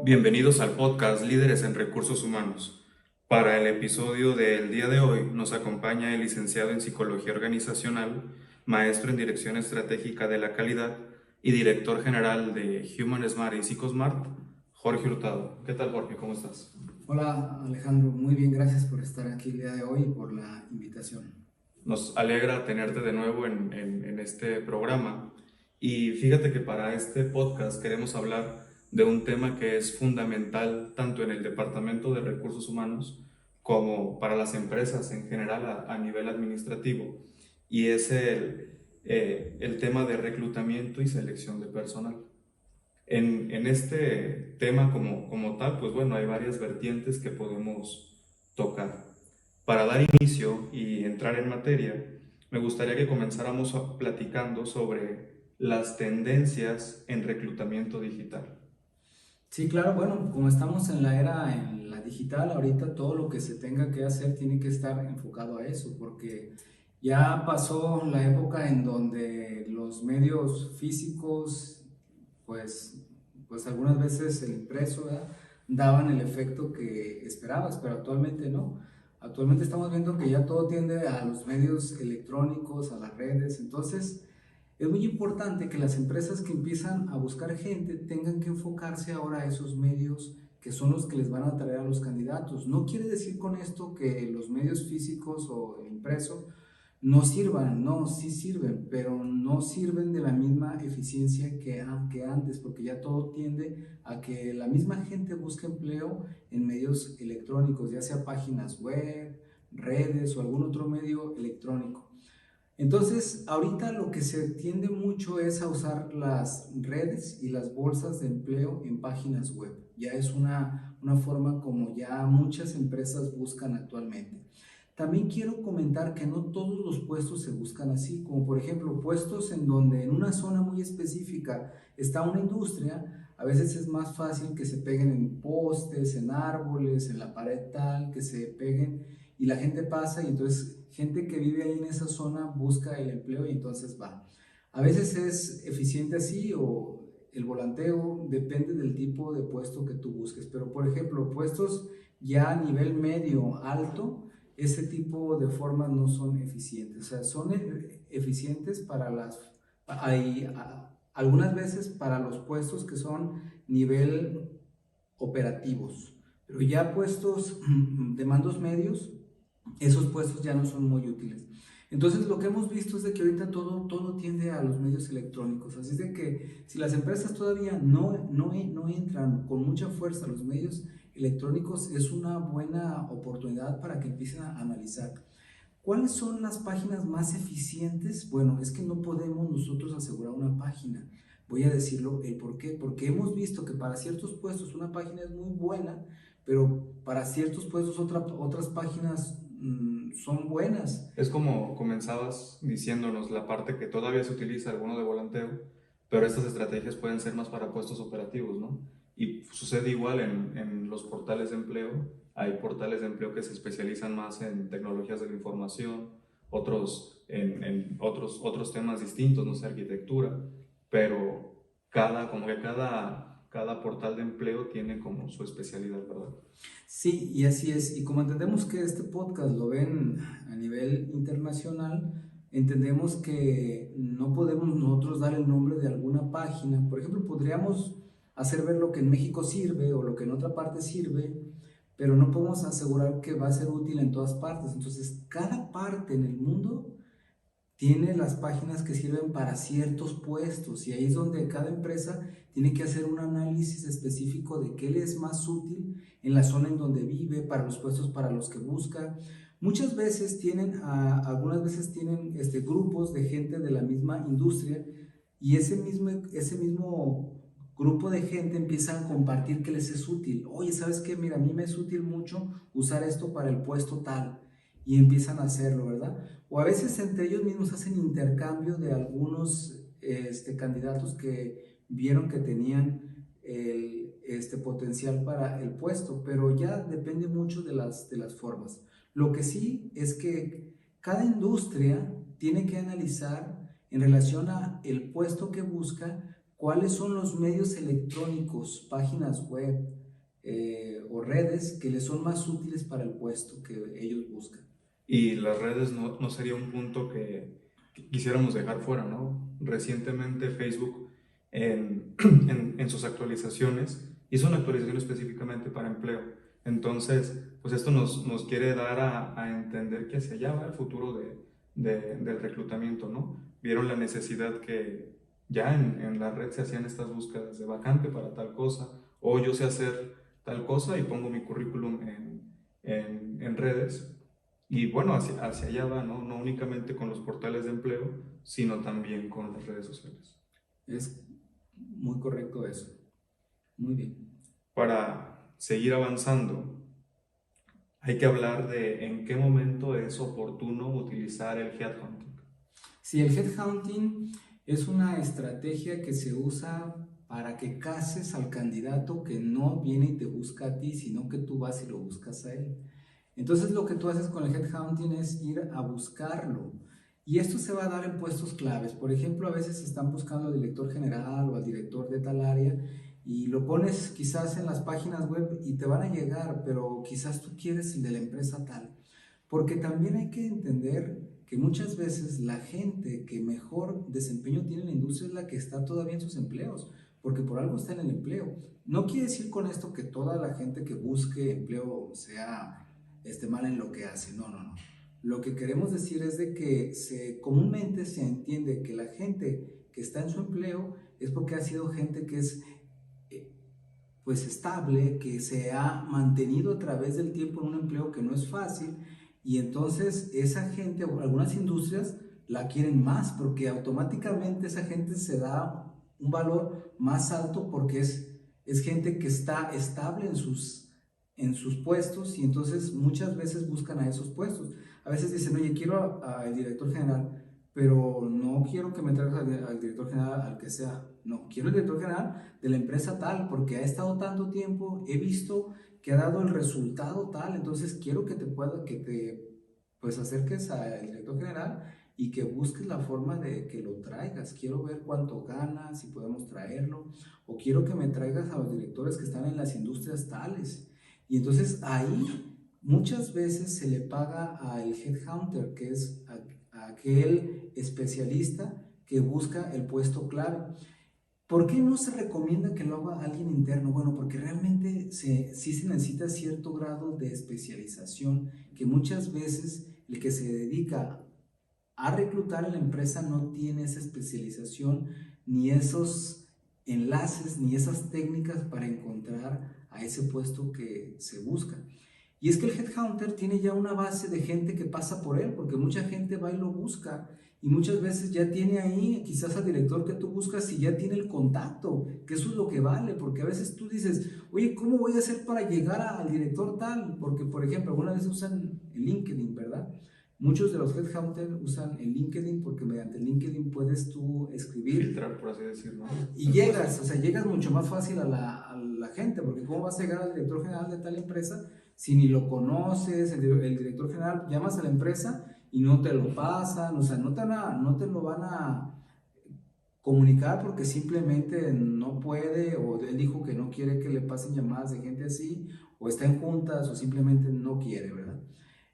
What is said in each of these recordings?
Bienvenidos al podcast Líderes en Recursos Humanos. Para el episodio del día de hoy nos acompaña el licenciado en Psicología Organizacional, maestro en Dirección Estratégica de la Calidad y director general de Human Smart y PsychoSmart, Jorge Hurtado. ¿Qué tal, Jorge? ¿Cómo estás? Hola Alejandro, muy bien, gracias por estar aquí el día de hoy y por la invitación. Nos alegra tenerte de nuevo en este programa. Y fíjate que para este podcast queremos hablar de un tema que es fundamental tanto en el Departamento de Recursos Humanos como para las empresas en general a nivel administrativo. Y es el tema de reclutamiento y selección de personal. En este tema como tal, pues bueno, hay varias vertientes que podemos tocar. Para dar inicio y entrar en materia, me gustaría que comenzáramos platicando sobre las tendencias en reclutamiento digital. Sí, claro, bueno, como estamos en la era en la digital, ahorita todo lo que se tenga que hacer tiene que estar enfocado a eso, porque ya pasó la época en donde los medios físicos, pues, pues algunas veces el impreso, ¿verdad?, daban el efecto que esperabas, pero actualmente no. Actualmente estamos viendo que ya todo tiende a los medios electrónicos, a las redes, entonces es muy importante que las empresas que empiezan a buscar gente tengan que enfocarse ahora a esos medios que son los que les van a atraer a los candidatos. No quiere decir con esto que los medios físicos o el impreso no sirvan, no, sí sirven, pero no sirven de la misma eficiencia que antes, porque ya todo tiende a que la misma gente busque empleo en medios electrónicos, ya sea páginas web, redes o algún otro medio electrónico. Entonces, ahorita lo que se tiende mucho es a usar las redes y las bolsas de empleo en páginas web. Ya es una forma como ya muchas empresas buscan actualmente. También quiero comentar que no todos los puestos se buscan así, como por ejemplo puestos en donde en una zona muy específica está una industria, a veces es más fácil que se peguen en postes, en árboles, en la pared tal, que se peguen y la gente pasa y entonces gente que vive ahí en esa zona busca el empleo y entonces va. A veces es eficiente así o el volanteo depende del tipo de puesto que tú busques, pero por ejemplo puestos ya a nivel medio alto, ese tipo de formas no son eficientes, o sea, son eficientes para hay, algunas veces para los puestos que son nivel operativos, pero ya puestos de mandos medios, esos puestos ya no son muy útiles. Entonces lo que hemos visto es de que ahorita todo tiende a los medios electrónicos, así es de que si las empresas todavía no entran con mucha fuerza a los medios electrónicos, es una buena oportunidad para que empiecen a analizar. ¿Cuáles son las páginas más eficientes? Bueno, es que no podemos nosotros asegurar una página. Voy a decirlo el por qué. Porque hemos visto que para ciertos puestos una página es muy buena, pero para ciertos puestos otras páginas son buenas. Es como comenzabas diciéndonos la parte que todavía se utiliza alguno de volanteo, pero estas estrategias pueden ser más para puestos operativos, ¿no? Y sucede igual en los portales de empleo. Hay portales de empleo que se especializan más en tecnologías de la información, otros en otros temas distintos, no sé, arquitectura, pero cada portal de empleo tiene como su especialidad, ¿verdad? Sí, y así es. Y como entendemos que este podcast lo ven a nivel internacional, entendemos que no podemos nosotros dar el nombre de alguna página. Por ejemplo, podríamos hacer ver lo que en México sirve o lo que en otra parte sirve, pero no podemos asegurar que va a ser útil en todas partes. Entonces, cada parte en el mundo tiene las páginas que sirven para ciertos puestos y ahí es donde cada empresa tiene que hacer un análisis específico de qué le es más útil en la zona en donde vive, para los puestos para los que busca. Muchas veces tienen, algunas veces tienen grupos de gente de la misma industria y ese mismo grupo de gente empieza a compartir qué les es útil. Oye, ¿sabes qué? Mira, a mí me es útil mucho usar esto para el puesto tal y empiezan a hacerlo, ¿verdad? O a veces entre ellos mismos hacen intercambio de algunos candidatos que vieron que tenían potencial para el puesto, pero ya depende mucho de las formas. Lo que sí es que cada industria tiene que analizar en relación a el puesto que busca cuáles son los medios electrónicos, páginas web o redes que les son más útiles para el puesto que ellos buscan. Y las redes no sería un punto que quisiéramos dejar fuera, ¿no? Recientemente Facebook en sus actualizaciones hizo una actualización específicamente para empleo. Entonces, pues esto nos quiere dar a entender que hacia allá va el futuro del reclutamiento, ¿no? Vieron la necesidad que ya en la red se hacían estas búsquedas de vacante para tal cosa, o yo sé hacer tal cosa y pongo mi currículum en redes. Y bueno, hacia allá va, ¿no? No únicamente con los portales de empleo, sino también con las redes sociales. Es muy correcto eso. Muy bien. Para seguir avanzando, hay que hablar de en qué momento es oportuno utilizar el headhunting. Sí, el headhunting es una estrategia que se usa para que cases al candidato que no viene y te busca a ti, sino que tú vas y lo buscas a él. Entonces lo que tú haces con el headhunting es ir a buscarlo. Y esto se va a dar en puestos claves. Por ejemplo, a veces están buscando al director general o al director de tal área y lo pones quizás en las páginas web y te van a llegar, pero quizás tú quieres el de la empresa tal. Porque también hay que entender que muchas veces la gente que mejor desempeño tiene en la industria es la que está todavía en sus empleos, porque por algo está en el empleo. No quiere decir con esto que toda la gente que busque empleo sea mal en lo que hace, no, no, no. Lo que queremos decir es de que comúnmente se entiende que la gente que está en su empleo es porque ha sido gente que es pues estable, que se ha mantenido a través del tiempo en un empleo que no es fácil, y entonces esa gente o algunas industrias la quieren más porque automáticamente esa gente se da un valor más alto porque es gente que está estable en sus puestos, y entonces muchas veces buscan a esos puestos. A veces dicen, oye, quiero al director general, pero no quiero que me traigas al director general al que sea, no, quiero el director general de la empresa tal, porque ha estado tanto tiempo, he visto que ha dado el resultado tal, entonces quiero que te pues acerques al director general y que busques la forma de que lo traigas. Quiero ver cuánto gana, si podemos traerlo, o quiero que me traigas a los directores que están en las industrias tales. Y entonces ahí muchas veces se le paga al headhunter, que es aquel especialista que busca el puesto clave. ¿Por qué no se recomienda que lo haga alguien interno? Bueno, porque realmente sí se necesita cierto grado de especialización, que muchas veces el que se dedica a reclutar en la empresa no tiene esa especialización, ni esos enlaces, ni esas técnicas para encontrar a ese puesto que se busca. Y es que el headhunter tiene ya una base de gente que pasa por él, porque mucha gente va y lo busca, y muchas veces ya tiene ahí quizás al director que tú buscas y ya tiene el contacto, que eso es lo que vale, porque a veces tú dices, oye, ¿cómo voy a hacer para llegar al director tal? Porque, por ejemplo, alguna vez usan el LinkedIn, ¿verdad? Muchos de los headhunters usan el LinkedIn porque mediante el LinkedIn puedes tú escribir. Filtrar, por así decirlo. Y llegas, o sea, llegas mucho más fácil a la gente, porque ¿cómo vas a llegar al director general de tal empresa si ni lo conoces? El director general, llamas a la empresa y no te lo pasan, o sea, no te lo van a comunicar porque simplemente no puede, o él dijo que no quiere que le pasen llamadas de gente así, o está en juntas, o simplemente no quiere, ¿verdad?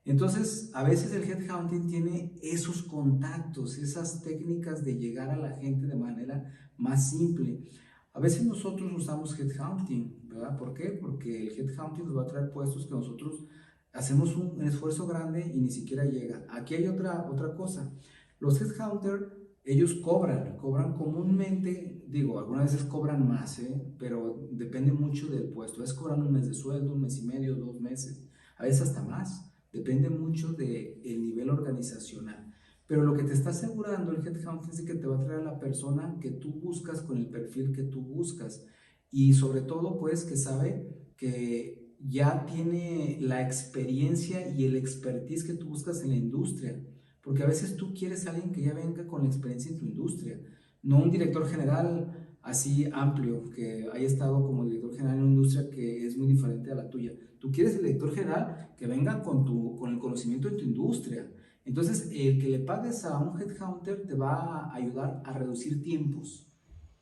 Entonces, a veces el headhunting tiene esos contactos, esas técnicas de llegar a la gente de manera más simple. A veces nosotros usamos headhunting, ¿verdad? ¿Por qué? Porque el headhunting nos va a traer puestos que nosotros hacemos un esfuerzo grande y ni siquiera llega. Aquí hay otra cosa. Los headhunters, ellos cobran comúnmente, digo, algunas veces cobran más, pero depende mucho del puesto. A veces cobran un mes de sueldo, un mes y medio, 2 meses, a veces hasta más. Depende mucho del nivel organizacional. Pero lo que te está asegurando el headhunting es que te va a traer a la persona que tú buscas con el perfil que tú buscas. Y sobre todo, pues, que sabe que ya tiene la experiencia y el expertise que tú buscas en la industria. Porque a veces tú quieres a alguien que ya venga con la experiencia en tu industria. No un director general así amplio, que haya estado como director general en una industria que es muy diferente a la tuya. Tú quieres el director general que venga con el conocimiento de tu industria. Entonces, el que le pagues a un headhunter te va a ayudar a reducir tiempos.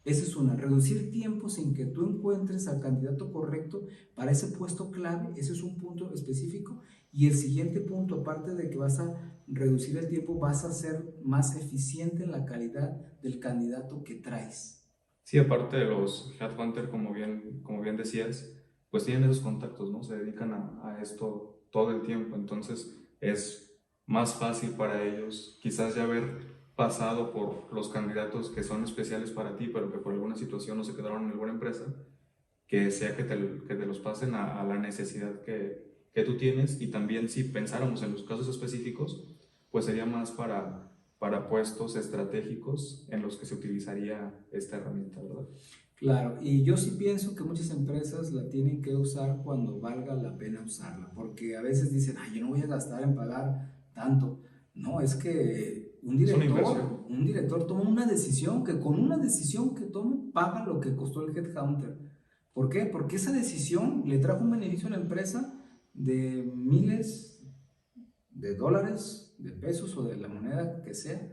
Esa es una, reducir tiempos en que tú encuentres al candidato correcto para ese puesto clave, ese es un punto específico. Y el siguiente punto, aparte de que vas a reducir el tiempo, vas a ser más eficiente en la calidad del candidato que traes. Sí, aparte de los headhunter, como bien decías, pues tienen esos contactos, ¿no? Se dedican a esto todo el tiempo, entonces es más fácil para ellos quizás ya haber pasado por los candidatos que son especiales para ti, pero que por alguna situación no se quedaron en alguna empresa, que sea que te los pasen a la necesidad que tú tienes. Y también si pensáramos en los casos específicos, pues sería más para puestos estratégicos en los que se utilizaría esta herramienta, ¿verdad? Claro, y yo sí pienso que muchas empresas la tienen que usar cuando valga la pena usarla, porque a veces dicen, ay, yo no voy a gastar en pagar tanto. No, es que Es una inversión. un director toma una decisión que con una decisión que tome paga lo que costó el headhunter. ¿Por qué? Porque esa decisión le trajo un beneficio a la empresa de miles de dólares, de pesos o de la moneda que sea,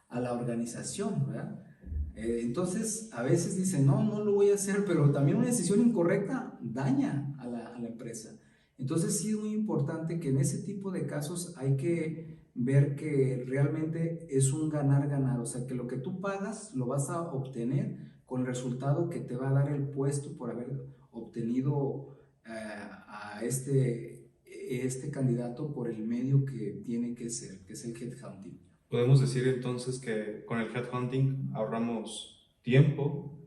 a la organización, ¿verdad? Entonces, a veces dicen, no, no lo voy a hacer, pero también una decisión incorrecta daña a la empresa. Entonces, sí es muy importante que en ese tipo de casos hay que ver que realmente es un ganar-ganar, o sea, que lo que tú pagas lo vas a obtener con el resultado que te va a dar el puesto por haber obtenido a este candidato por el medio que tiene que ser, que es el headhunting. Podemos decir entonces que con el headhunting ahorramos tiempo,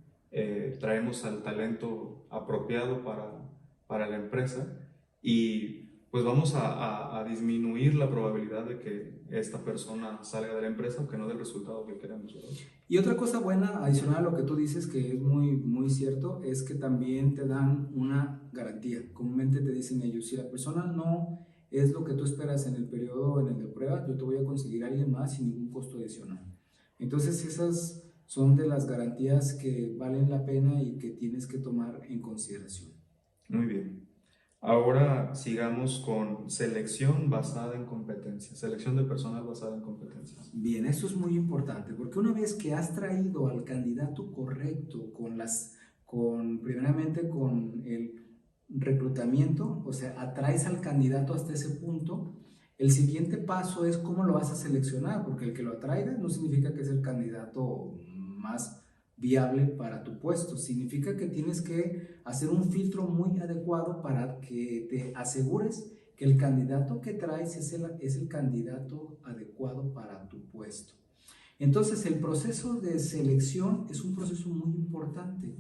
traemos al talento apropiado para la empresa y pues vamos a disminuir la probabilidad de que esta persona salga de la empresa, aunque no del resultado que queremos, ¿verdad? Y otra cosa buena, adicional a lo que tú dices, que es muy, muy cierto, es que también te dan una garantía. Comúnmente te dicen ellos, si la persona no es lo que tú esperas en el periodo en el de prueba, yo te voy a conseguir a alguien más sin ningún costo adicional. Entonces esas son de las garantías que valen la pena y que tienes que tomar en consideración. Muy bien. Ahora sigamos con selección basada en competencias, selección de personas basada en competencias. Bien, eso es muy importante, porque una vez que has traído al candidato correcto primeramente con el reclutamiento, o sea, atraes al candidato hasta ese punto, el siguiente paso es cómo lo vas a seleccionar, porque el que lo atraiga no significa que es el candidato más viable para tu puesto, significa que tienes que hacer un filtro muy adecuado para que te asegures que el candidato que traes es el candidato adecuado para tu puesto. Entonces, el proceso de selección es un proceso muy importante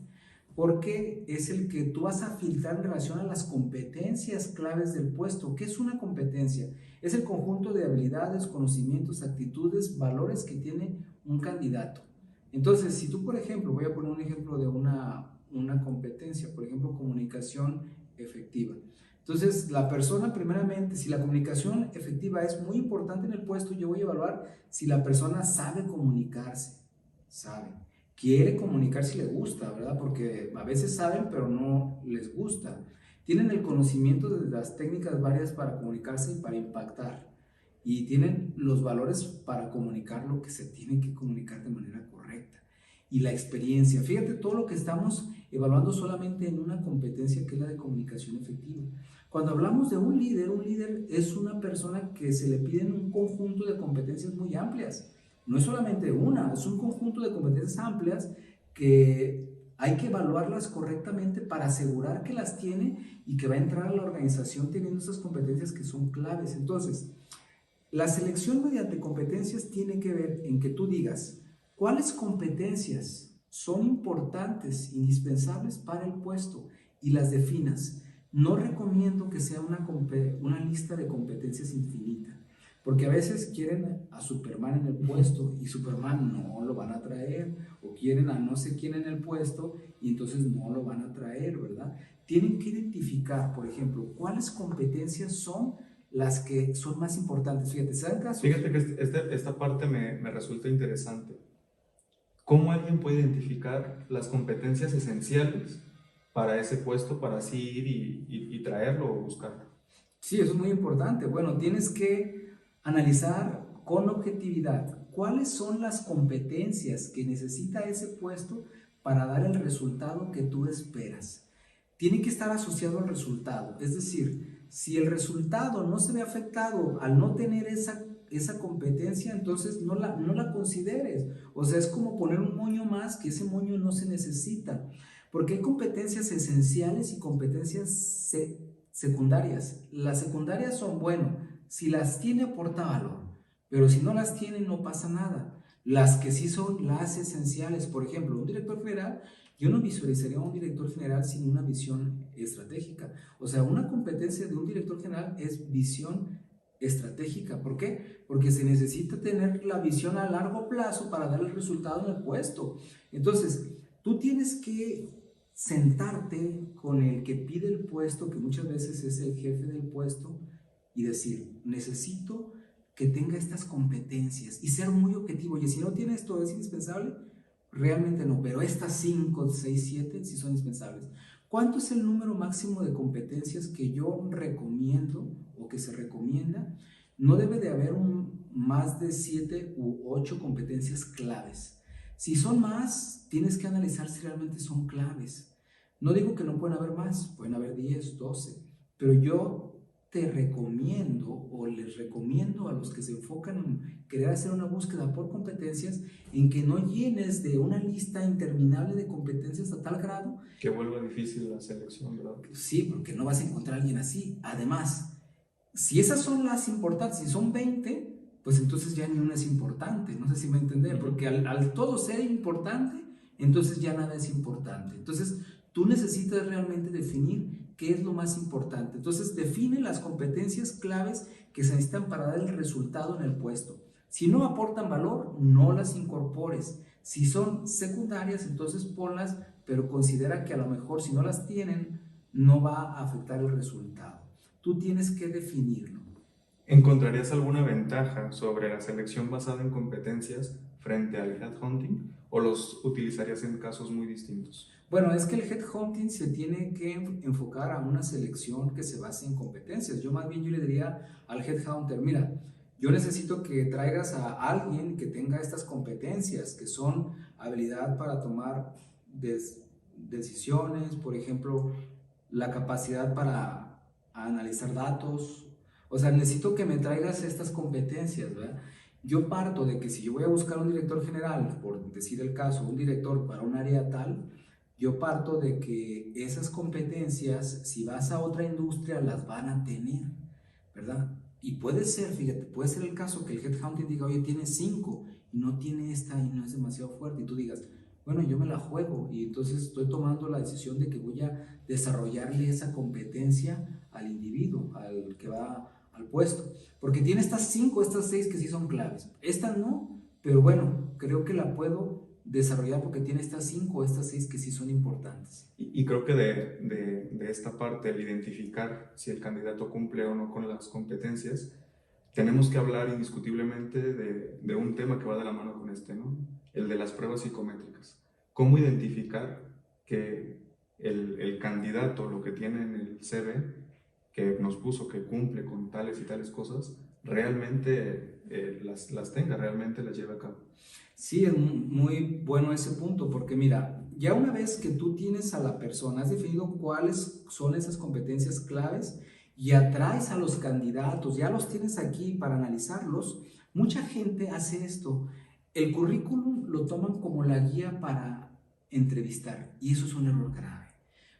porque es el que tú vas a filtrar en relación a las competencias claves del puesto. ¿Qué es una competencia? Es el conjunto de habilidades, conocimientos, actitudes, valores que tiene un candidato. Entonces, si tú, por ejemplo, voy a poner un ejemplo de una competencia, por ejemplo, comunicación efectiva. Entonces, la persona primeramente, si la comunicación efectiva es muy importante en el puesto, yo voy a evaluar si la persona sabe comunicarse, quiere comunicarse y le gusta, ¿verdad? Porque a veces saben, pero no les gusta. Tienen el conocimiento de las técnicas varias para comunicarse y para impactar. Y tienen los valores para comunicar lo que se tiene que comunicar de manera correcta. Y la experiencia. Fíjate todo lo que estamos evaluando solamente en una competencia que es la de comunicación efectiva. Cuando hablamos de un líder es una persona que se le piden un conjunto de competencias muy amplias. No es solamente una, es un conjunto de competencias amplias que hay que evaluarlas correctamente para asegurar que las tiene y que va a entrar a la organización teniendo esas competencias que son claves. Entonces, la selección mediante competencias tiene que ver en que tú digas cuáles competencias son importantes, indispensables para el puesto y las definas. No recomiendo que sea una lista de competencias infinita, porque a veces quieren a Superman en el puesto y Superman no lo van a traer, o quieren a no sé quién en el puesto y entonces no lo van a traer, ¿verdad? Tienen que identificar, por ejemplo, cuáles competencias son las que son más importantes. Fíjate, ¿saben casos? Fíjate que esta parte me resulta interesante. ¿Cómo alguien puede identificar las competencias esenciales para ese puesto, para así ir y traerlo o buscarlo? Sí, eso es muy importante. Bueno, tienes que analizar con objetividad cuáles son las competencias que necesita ese puesto para dar el resultado que tú esperas. Tiene que estar asociado al resultado. Es decir, si el resultado no se ve afectado al no tener esa competencia, entonces no la consideres. O sea, es como poner un moño más, que ese moño no se necesita. Porque hay competencias esenciales y competencias secundarias. Las secundarias son, bueno, si las tiene aporta valor, pero si no las tiene no pasa nada. Las que sí son las esenciales, por ejemplo, un director general, yo no visualizaría a un director general sin una visión estratégica. O sea, una competencia de un director general es visión estratégica. ¿Por qué? Porque se necesita tener la visión a largo plazo para dar el resultado en el puesto. Entonces, tú tienes que sentarte con el que pide el puesto, que muchas veces es el jefe del puesto, y decir, necesito que tenga estas competencias y ser muy objetivo. Y si no tiene esto, ¿es indispensable? Realmente no, pero estas 5, 6, 7 sí son indispensables. ¿Cuánto es el número máximo de competencias que yo recomiendo o que se recomienda? No debe de haber más de 7 u 8 competencias claves. Si son más, tienes que analizar si realmente son claves. No digo que no pueden haber más, pueden haber 10, 12, pero yo te recomiendo o les recomiendo a los que se enfocan en querer hacer una búsqueda por competencias, en que no llenes de una lista interminable de competencias a tal grado que vuelva difícil la selección, ¿verdad? Sí, porque no vas a encontrar a alguien así. Además, si esas son las importantes, si son 20, pues entonces ya ni una es importante. No sé si me entendés, porque al todo ser importante, entonces ya nada es importante. Entonces, tú necesitas realmente definir qué es lo más importante. Entonces, define las competencias claves que se necesitan para dar el resultado en el puesto. Si no aportan valor, no las incorpores. Si son secundarias, entonces ponlas, pero considera que a lo mejor si no las tienen, no va a afectar el resultado. Tú tienes que definirlo. ¿Encontrarías alguna ventaja sobre la selección basada en competencias frente al headhunting o los utilizarías en casos muy distintos? Bueno, es que el headhunting se tiene que enfocar a una selección que se base en competencias. Yo le diría al headhunter, mira, yo necesito que traigas a alguien que tenga estas competencias, que son habilidad para tomar decisiones, por ejemplo, la capacidad para analizar datos. O sea, necesito que me traigas estas competencias, ¿verdad? Yo parto de que si yo voy a buscar un director general, por decir el caso, un director para un área tal, yo parto de que esas competencias, si vas a otra industria, las van a tener, ¿verdad? Y puede ser, fíjate, puede ser el caso que el headhunting diga, oye, tiene 5 y no tiene esta y no es demasiado fuerte, y tú digas, bueno, yo me la juego y entonces estoy tomando la decisión de que voy a desarrollarle esa competencia al individuo, al que va al puesto, porque tiene estas 5, estas 6 que sí son claves. Esta no, pero bueno, creo que la puedo desarrollar porque tiene estas 5 o estas 6 que sí son importantes. Y creo que de esta parte, el identificar si el candidato cumple o no con las competencias, tenemos que hablar indiscutiblemente de un tema que va de la mano con este, ¿no? El de las pruebas psicométricas. ¿Cómo identificar que el candidato, lo que tiene en el CV, que nos puso que cumple con tales y tales cosas, realmente las tenga, realmente las lleve a cabo? Sí, es muy bueno ese punto, porque mira, ya una vez que tú tienes a la persona, has definido cuáles son esas competencias claves y atraes a los candidatos, ya los tienes aquí para analizarlos, mucha gente hace esto. El currículum lo toman como la guía para entrevistar y eso es un error grave,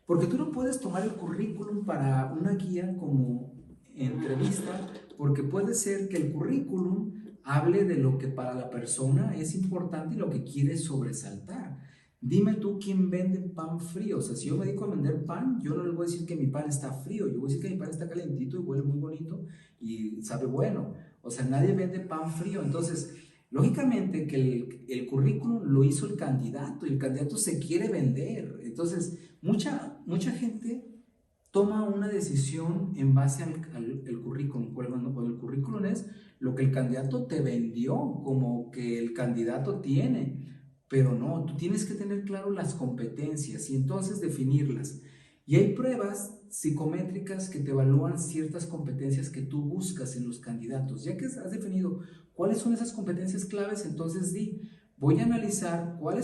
porque tú no puedes tomar el currículum para una guía como entrevista, porque puede ser que el currículum hable de lo que para la persona es importante y lo que quiere sobresaltar. Dime tú quién vende pan frío. O sea, si yo me dedico a vender pan, yo no le voy a decir que mi pan está frío, yo voy a decir que mi pan está calentito y huele muy bonito y sabe bueno. O sea, nadie vende pan frío. Entonces, lógicamente que el currículum lo hizo el candidato y el candidato se quiere vender. Entonces, mucha gente toma una decisión en base al currículum. Cuando el currículum es lo que el candidato te vendió, como que el candidato tiene, pero no, tú tienes que tener claro las competencias y entonces definirlas. Y hay pruebas psicométricas que te evalúan ciertas competencias que tú buscas en los candidatos. Ya que has definido cuáles son esas competencias claves, entonces voy a analizar cuál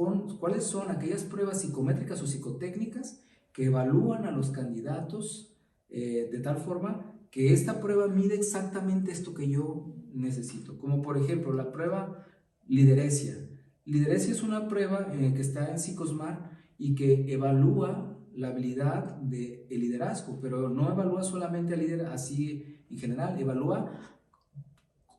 con cuáles son aquellas pruebas psicométricas o psicotécnicas que evalúan a los candidatos de tal forma que esta prueba mide exactamente esto que yo necesito. Como por ejemplo la prueba lideresia. Lideresia es una prueba que está en Psicosmart y que evalúa la habilidad del liderazgo, pero no evalúa solamente al líder así en general, evalúa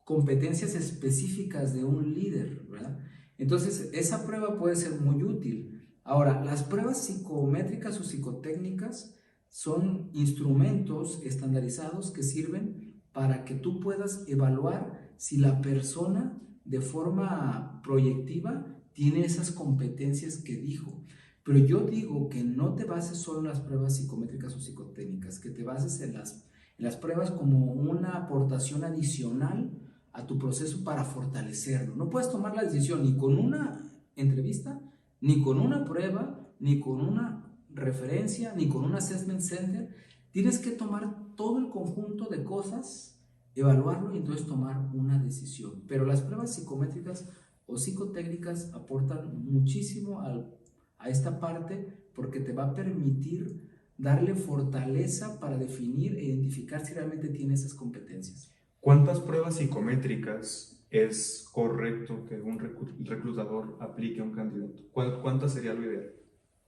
competencias específicas de un líder, ¿verdad? Entonces, esa prueba puede ser muy útil. Ahora, las pruebas psicométricas o psicotécnicas son instrumentos estandarizados que sirven para que tú puedas evaluar si la persona de forma proyectiva tiene esas competencias que dijo. Pero yo digo que no te bases solo en las pruebas psicométricas o psicotécnicas, que te bases en las pruebas como una aportación adicional a tu proceso para fortalecerlo. No puedes tomar la decisión ni con una entrevista, ni con una prueba, ni con una referencia, ni con un assessment center. Tienes que tomar todo el conjunto de cosas, evaluarlo y entonces tomar una decisión. Pero las pruebas psicométricas o psicotécnicas aportan muchísimo a esta parte porque te va a permitir darle fortaleza para definir e identificar si realmente tiene esas competencias. ¿Cuántas pruebas psicométricas es correcto que un reclutador aplique a un candidato? ¿Cuántas sería lo ideal?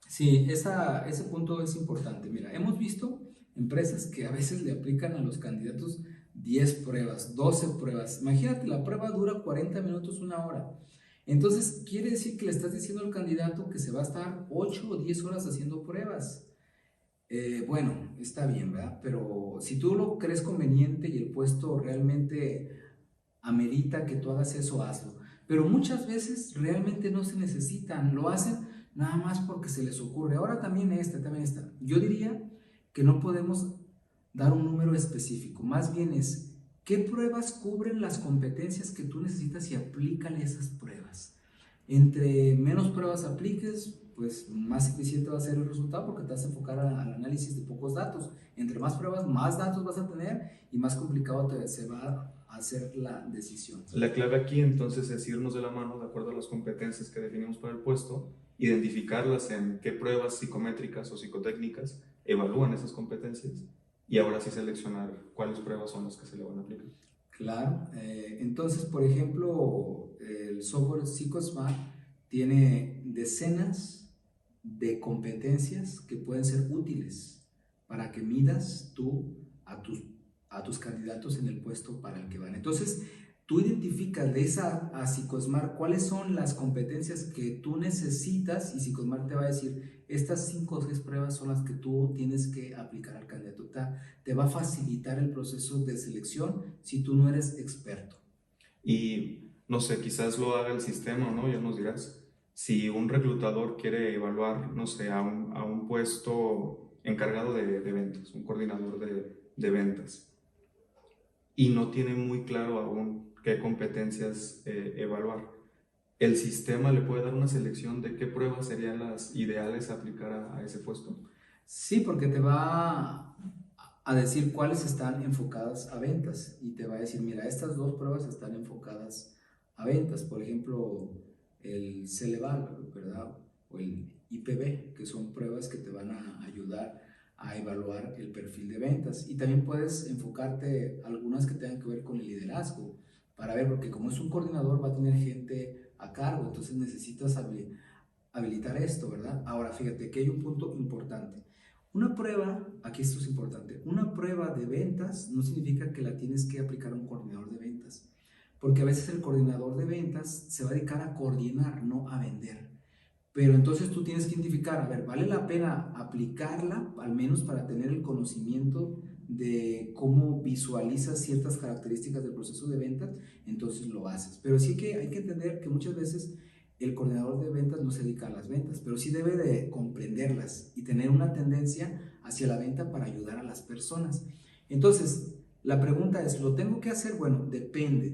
Sí, ese punto es importante. Mira, hemos visto empresas que a veces le aplican a los candidatos 10 pruebas, 12 pruebas. Imagínate, la prueba dura 40 minutos, una hora. Entonces, quiere decir que le estás diciendo al candidato que se va a estar 8 o 10 horas haciendo pruebas. Bueno, está bien, ¿verdad? Pero si tú lo crees conveniente y el puesto realmente amerita que tú hagas eso, hazlo. Pero muchas veces realmente no se necesitan, lo hacen nada más porque se les ocurre. Ahora también esta. Yo diría que no podemos dar un número específico, más bien es qué pruebas cubren las competencias que tú necesitas y aplícale esas pruebas. Entre menos pruebas apliques, pues más eficiente va a ser el resultado porque te vas a enfocar al análisis de pocos datos. Entre más pruebas, más datos vas a tener y más complicado se va a hacer la decisión. La clave aquí entonces es irnos de la mano de acuerdo a las competencias que definimos para el puesto, identificarlas en qué pruebas psicométricas o psicotécnicas evalúan esas competencias y ahora sí seleccionar cuáles pruebas son las que se le van a aplicar. Claro, entonces por ejemplo el software Psicosmart tiene decenas de competencias que pueden ser útiles para que midas tú a tus candidatos en el puesto para el que van. Entonces, tú identificas de esa a Psicosmart cuáles son las competencias que tú necesitas y Psicosmart te va a decir, estas 5 o 6 pruebas son las que tú tienes que aplicar al candidato. Te va a facilitar el proceso de selección si tú no eres experto. Y no sé, quizás lo haga el sistema, ¿no? Ya nos dirás. Si un reclutador quiere evaluar, no sé, a un puesto encargado de ventas, un coordinador de ventas, y no tiene muy claro aún qué competencias evaluar, ¿el sistema le puede dar una selección de qué pruebas serían las ideales a aplicar a ese puesto? Sí, porque te va a decir cuáles están enfocadas a ventas y te va a decir, mira, estas 2 pruebas están enfocadas a ventas. Por ejemplo, el Ceneval, ¿verdad? O el IPB, que son pruebas que te van a ayudar a evaluar el perfil de ventas. Y también puedes enfocarte algunas que tengan que ver con el liderazgo, para ver, porque como es un coordinador va a tener gente a cargo, entonces necesitas habilitar esto, ¿verdad? Ahora, fíjate que hay un punto importante. Una prueba, aquí esto es importante, una prueba de ventas no significa que la tienes que aplicar a un coordinador de ventas, porque a veces el coordinador de ventas se va a dedicar a coordinar, no a vender. Pero entonces tú tienes que identificar, a ver, ¿vale la pena aplicarla, al menos para tener el conocimiento de cómo visualizas ciertas características del proceso de ventas? Entonces lo haces. Pero sí que hay que entender que muchas veces el coordinador de ventas no se dedica a las ventas, pero sí debe de comprenderlas y tener una tendencia hacia la venta para ayudar a las personas. Entonces, la pregunta es, ¿lo tengo que hacer? Bueno, depende,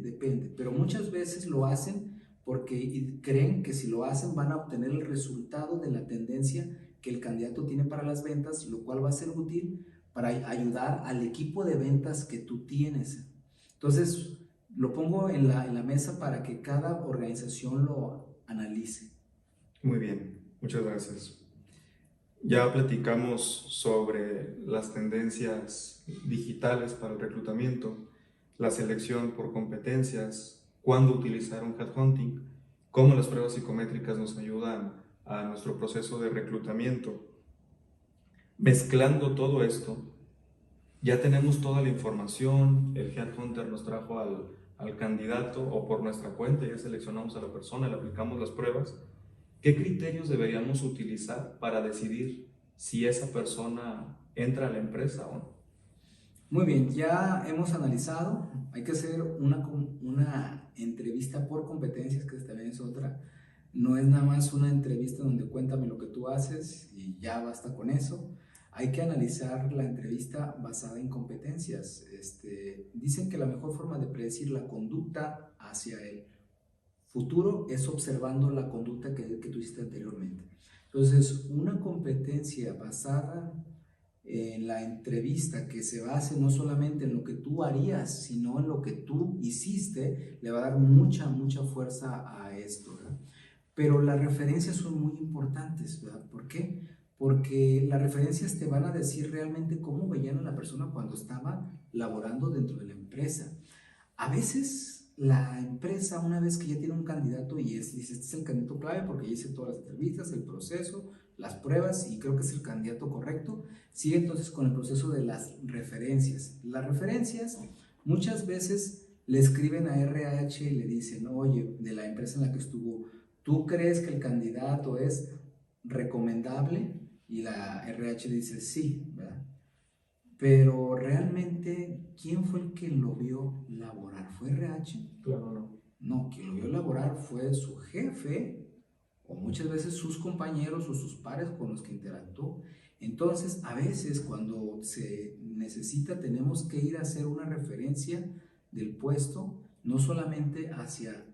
pero muchas veces lo hacen porque creen que si lo hacen van a obtener el resultado de la tendencia que el candidato tiene para las ventas, lo cual va a ser útil para ayudar al equipo de ventas que tú tienes. Entonces, lo pongo en la mesa para que cada organización lo analice. Muy bien, muchas gracias. Ya platicamos sobre las tendencias digitales para el reclutamiento, la selección por competencias, cuándo utilizar un headhunting, cómo las pruebas psicométricas nos ayudan a nuestro proceso de reclutamiento. Mezclando todo esto, ya tenemos toda la información, el headhunter nos trajo al candidato o por nuestra cuenta ya seleccionamos a la persona, le aplicamos las pruebas. ¿Qué criterios deberíamos utilizar para decidir si esa persona entra a la empresa o no? Muy bien, ya hemos analizado, hay que hacer una entrevista por competencias, que también es otra. No es nada más una entrevista donde cuéntame lo que tú haces y ya basta con eso. Hay que analizar la entrevista basada en competencias. Dicen que la mejor forma de predecir la conducta hacia el futuro es observando la conducta que tú hiciste anteriormente. Entonces, una competencia basada en la entrevista que se base no solamente en lo que tú harías, sino en lo que tú hiciste, le va a dar mucha fuerza a esto, ¿verdad? Pero las referencias son muy importantes, ¿verdad? ¿Por qué? Porque las referencias te van a decir realmente cómo veían a la persona cuando estaba laborando dentro de la empresa. A veces la empresa, una vez que ya tiene un candidato y dice, este es el candidato clave porque ya hice todas las entrevistas, el proceso, las pruebas y creo que es el candidato correcto, sigue entonces con el proceso de las referencias. Las referencias muchas veces le escriben a RH y le dicen, oye, de la empresa en la que estuvo, ¿tú crees que el candidato es recomendable? Y la RH dice, sí, ¿verdad? Pero realmente, ¿quién fue el que lo vio laborar? ¿Fue RH? Claro, no. No, quien lo vio laborar fue su jefe o muchas veces sus compañeros o sus pares con los que interactuó. Entonces, a veces cuando se necesita, tenemos que ir a hacer una referencia del puesto, no solamente hacia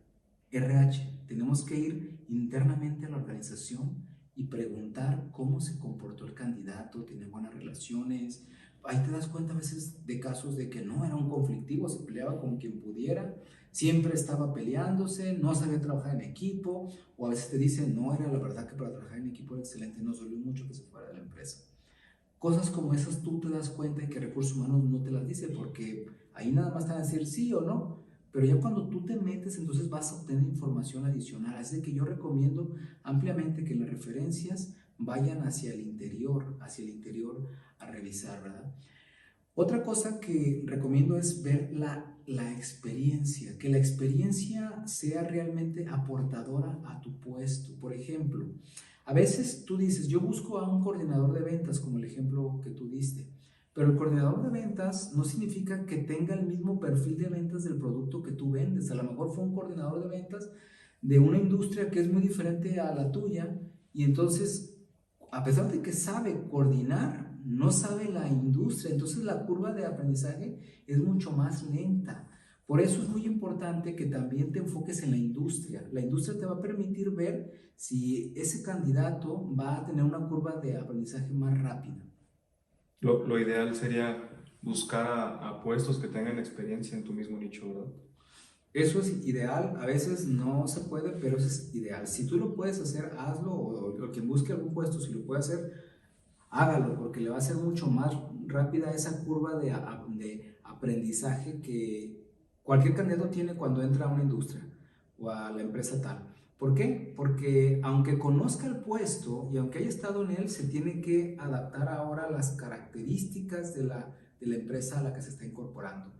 RH, tenemos que ir internamente a la organización y preguntar cómo se comportó el candidato, tiene buenas relaciones. Ahí te das cuenta a veces de casos de que no era un conflictivo, se peleaba con quien pudiera, siempre estaba peleándose, no sabía trabajar en equipo, o a veces te dicen, no, era la verdad que para trabajar en equipo era excelente, nos dolió mucho que se fuera de la empresa. Cosas como esas tú te das cuenta y que recursos humanos no te las dice porque ahí nada más te van a decir sí o no, pero ya cuando tú te metes entonces vas a obtener información adicional. Así que yo recomiendo ampliamente que las referencias vayan hacia el interior a revisar, ¿verdad? Otra cosa que recomiendo es ver la experiencia, que la experiencia sea realmente aportadora a tu puesto. Por ejemplo, a veces tú dices, yo busco a un coordinador de ventas, como el ejemplo que tú diste, pero el coordinador de ventas no significa que tenga el mismo perfil de ventas del producto que tú vendes. A lo mejor fue un coordinador de ventas de una industria que es muy diferente a la tuya y entonces a pesar de que sabe coordinar, no sabe la industria, entonces la curva de aprendizaje es mucho más lenta. Por eso es muy importante que también te enfoques en la industria. La industria te va a permitir ver si ese candidato va a tener una curva de aprendizaje más rápida. Lo ideal sería buscar a puestos que tengan experiencia en tu mismo nicho, ¿verdad? Eso es ideal, a veces no se puede, pero eso es ideal. Si tú lo puedes hacer, hazlo, o quien busque algún puesto, si lo puede hacer, hágalo, porque le va a ser mucho más rápida esa curva de aprendizaje que cualquier candidato tiene cuando entra a una industria o a la empresa tal. ¿Por qué? Porque aunque conozca el puesto y aunque haya estado en él, se tiene que adaptar ahora a las características de la empresa a la que se está incorporando.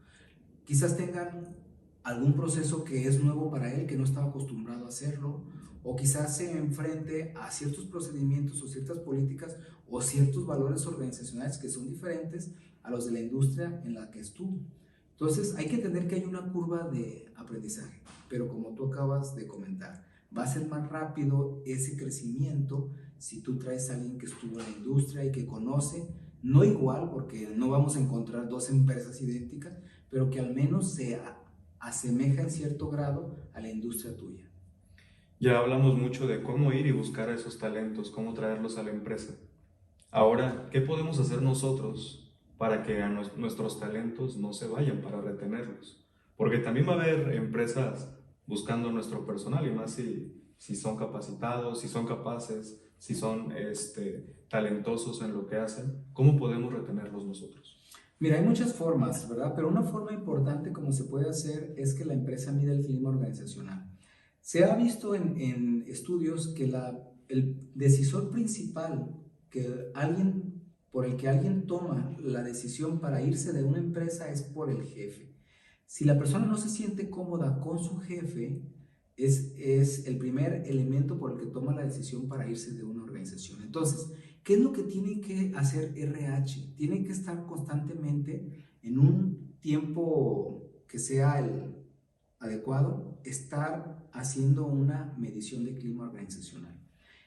Quizás tengan algún proceso que es nuevo para él, que no estaba acostumbrado a hacerlo, o quizás se enfrente a ciertos procedimientos o ciertas políticas o ciertos valores organizacionales que son diferentes a los de la industria en la que estuvo. Entonces hay que entender que hay una curva de aprendizaje, pero como tú acabas de comentar, va a ser más rápido ese crecimiento si tú traes a alguien que estuvo en la industria y que conoce, no igual, porque no vamos a encontrar dos empresas idénticas, pero que al menos se asemeja en cierto grado a la industria tuya. Ya hablamos mucho de cómo ir y buscar a esos talentos, cómo traerlos a la empresa. Ahora, ¿qué podemos hacer nosotros para que nuestros talentos no se vayan, para retenerlos? Porque también va a haber empresas buscando nuestro personal y más si son capacitados, si son capaces, si son talentosos en lo que hacen, ¿cómo podemos retenerlos nosotros? Mira, hay muchas formas, ¿verdad? Pero una forma importante como se puede hacer es que la empresa mida el clima organizacional. Se ha visto en estudios que el decisor principal por el que alguien toma la decisión para irse de una empresa es por el jefe. Si la persona no se siente cómoda con su jefe, es el primer elemento por el que toma la decisión para irse de una organización. Entonces, ¿qué es lo que tiene que hacer RH? Tiene que estar constantemente en un tiempo que sea el adecuado, estar haciendo una medición de clima organizacional.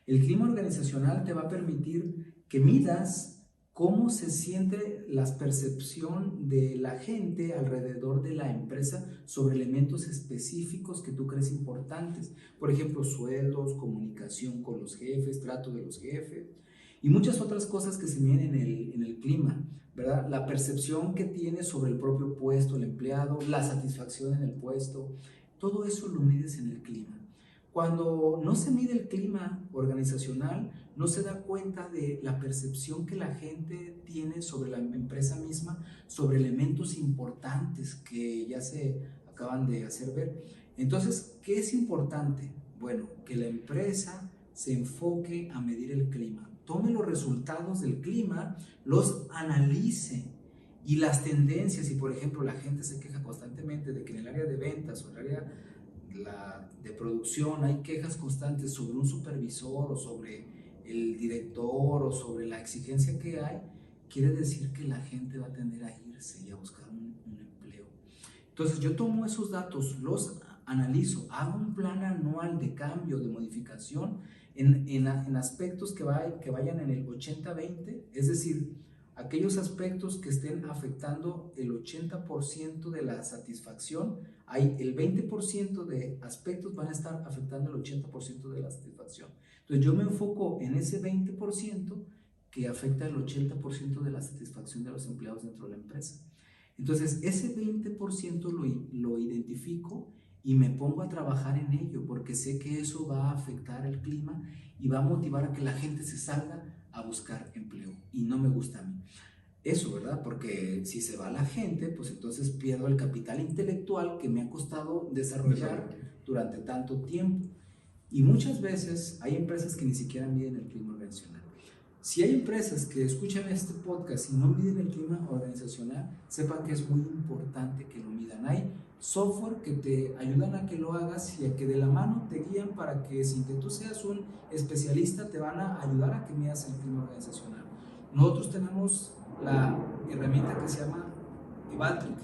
El clima organizacional te va a permitir que midas cómo se siente la percepción de la gente alrededor de la empresa sobre elementos específicos que tú crees importantes. Por ejemplo, sueldos, comunicación con los jefes, trato de los jefes y muchas otras cosas que se miden en el clima, ¿verdad? La percepción que tiene sobre el propio puesto, el empleado, la satisfacción en el puesto, todo eso lo mides en el clima. Cuando no se mide el clima organizacional, no se da cuenta de la percepción que la gente tiene sobre la empresa misma, sobre elementos importantes que ya se acaban de hacer ver. Entonces, ¿qué es importante? Bueno, que la empresa se enfoque a medir el clima, tome los resultados del clima, los analice y las tendencias. Si por ejemplo la gente se queja constantemente de que en el área de ventas o en el área de producción hay quejas constantes sobre un supervisor o sobre el director o sobre la exigencia que hay, quiere decir que la gente va a tender a irse y a buscar un empleo. Entonces yo tomo esos datos, los analizo, hago un plan anual de cambio, de modificación en aspectos que vayan en el 80-20, es decir, aquellos aspectos que estén afectando el 80% de la satisfacción, hay el 20% de aspectos van a estar afectando el 80% de la satisfacción. Entonces yo me enfoco en ese 20% que afecta el 80% de la satisfacción de los empleados dentro de la empresa. Entonces ese 20% lo identifico y me pongo a trabajar en ello porque sé que eso va a afectar el clima y va a motivar a que la gente se salga a buscar empleo y no me gusta a mí. Eso, ¿verdad? Porque si se va la gente, pues entonces pierdo el capital intelectual que me ha costado desarrollar durante tanto tiempo. Y muchas veces hay empresas que ni siquiera miden el clima organizacional. Si hay empresas que escuchan este podcast y no miden el clima organizacional, sepan que es muy importante que lo midan. Hay software que te ayudan a que lo hagas y a que de la mano te guían para que sin que tú seas un especialista te van a ayudar a que midas el clima organizacional. Nosotros tenemos la herramienta que se llama Evaltric.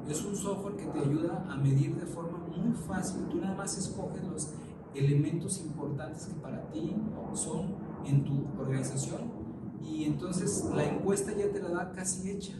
Es un software que te ayuda a medir de forma muy fácil. Tú nada más escoges los elementos importantes que para ti son en tu organización y entonces la encuesta ya te la da casi hecha.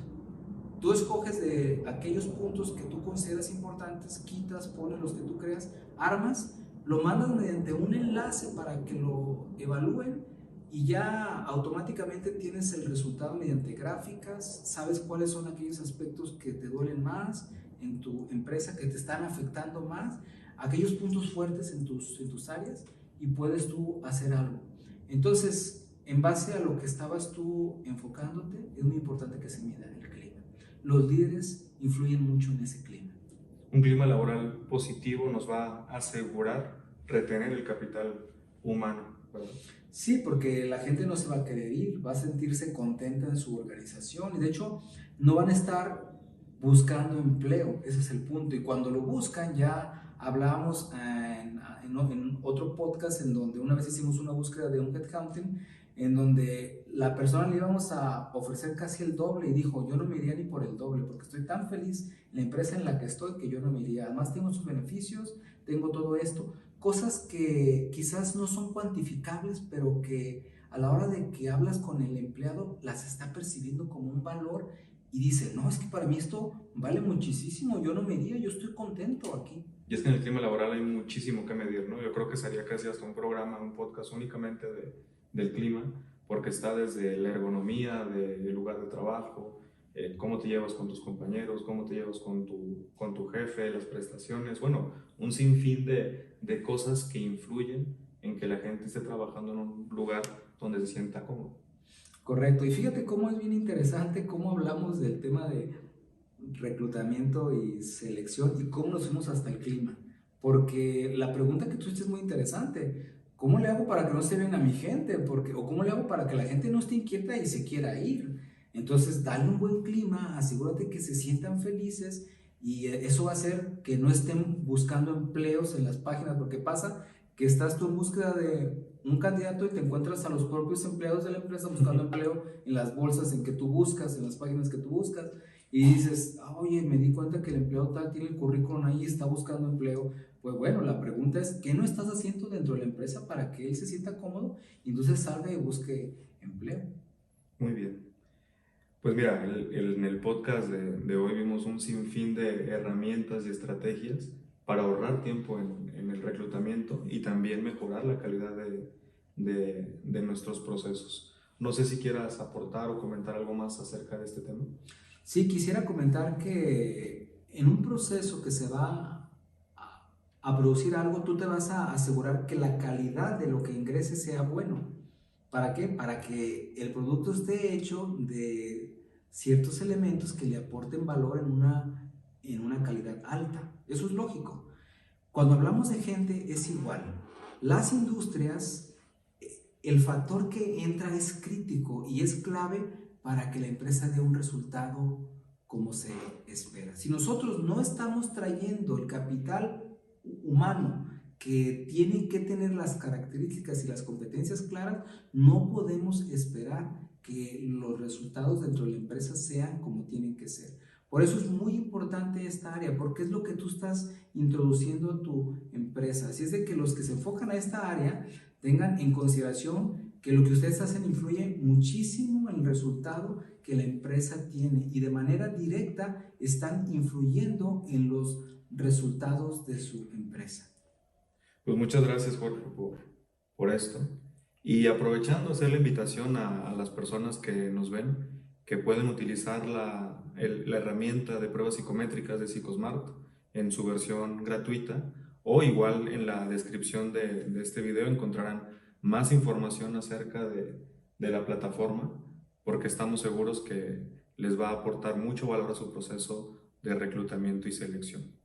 Tú escoges de aquellos puntos que tú consideras importantes, quitas, pones los que tú creas, armas, lo mandas mediante un enlace para que lo evalúen y ya automáticamente tienes el resultado mediante gráficas, sabes cuáles son aquellos aspectos que te duelen más en tu empresa, que te están afectando más, aquellos puntos fuertes en tus áreas y puedes tú hacer algo. Entonces, en base a lo que estabas tú enfocándote, es muy importante que se mida el clima. Los líderes influyen mucho en ese clima. Un clima laboral positivo nos va a asegurar retener el capital humano, ¿verdad? Sí, porque la gente no se va a querer ir, va a sentirse contenta en su organización y de hecho no van a estar buscando empleo, ese es el punto. Y cuando lo buscan, ya hablábamos en otro podcast en donde una vez hicimos una búsqueda de un headhunting, en donde la persona le íbamos a ofrecer casi el doble y dijo, yo no me iría ni por el doble porque estoy tan feliz en la empresa en la que estoy que yo no me iría. Además tengo sus beneficios, tengo todo esto. Cosas que quizás no son cuantificables, pero que a la hora de que hablas con el empleado las está percibiendo como un valor y dice, no, es que para mí esto vale muchísimo, yo no me iría, yo estoy contento aquí. Y es que en el clima laboral hay muchísimo que medir, ¿no? Yo creo que sería casi hasta un programa, un podcast únicamente del clima, porque está desde la ergonomía del lugar de trabajo, cómo te llevas con tus compañeros, cómo te llevas con tu jefe, las prestaciones, bueno, un sinfín de cosas que influyen en que la gente esté trabajando en un lugar donde se sienta cómodo. Correcto, y fíjate cómo es bien interesante cómo hablamos del tema de reclutamiento y selección y cómo nos fuimos hasta el clima. Porque la pregunta que tú hiciste es muy interesante. ¿Cómo le hago para que no se vean a mi gente? Porque, o cómo le hago para que la gente no esté inquieta y se quiera ir. Entonces, dale un buen clima, asegúrate que se sientan felices y eso va a hacer que no estén buscando empleos en las páginas, porque pasa que estás tú en búsqueda de un candidato y te encuentras a los propios empleados de la empresa buscando empleo en las bolsas en que tú buscas, en las páginas que tú buscas y dices, oye, me di cuenta que el empleado tal tiene el currículum ahí y está buscando empleo. Pues bueno, la pregunta es, ¿qué no estás haciendo dentro de la empresa para que él se sienta cómodo y entonces salga y busque empleo? Muy bien. Pues mira, en el podcast de hoy vimos un sinfín de herramientas y estrategias para ahorrar tiempo en el reclutamiento y también mejorar la calidad de nuestros procesos. No sé si quieras aportar o comentar algo más acerca de este tema. Sí, quisiera comentar que en un proceso que se va a producir algo, tú te vas a asegurar que la calidad de lo que ingrese sea bueno. ¿Para qué? Para que el producto esté hecho de ciertos elementos que le aporten valor en una calidad alta. Eso es lógico. Cuando hablamos de gente es igual. Las industrias, el factor que entra es crítico y es clave para que la empresa dé un resultado como se espera. Si nosotros no estamos trayendo el capital humano que tiene que tener las características y las competencias claras, no podemos esperar que los resultados dentro de la empresa sean como tienen que ser. Por eso es muy importante esta área, porque es lo que tú estás introduciendo a tu empresa. Así es de que los que se enfocan a esta área tengan en consideración que lo que ustedes hacen influye muchísimo en el resultado que la empresa tiene y de manera directa están influyendo en los resultados de su empresa. Pues muchas gracias, Jorge, por esto. Y aprovechando hacer la invitación a las personas que nos ven, que pueden utilizar la herramienta de pruebas psicométricas de Psicosmart en su versión gratuita, o igual en la descripción de este video encontrarán más información acerca de la plataforma, porque estamos seguros que les va a aportar mucho valor a su proceso de reclutamiento y selección.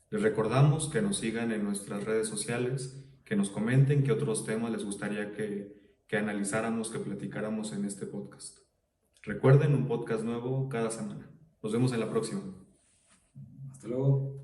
Les recordamos que nos sigan en nuestras redes sociales, que nos comenten qué otros temas les gustaría que analizáramos, que platicáramos en este podcast. Recuerden, un podcast nuevo cada semana. Nos vemos en la próxima. Hasta luego.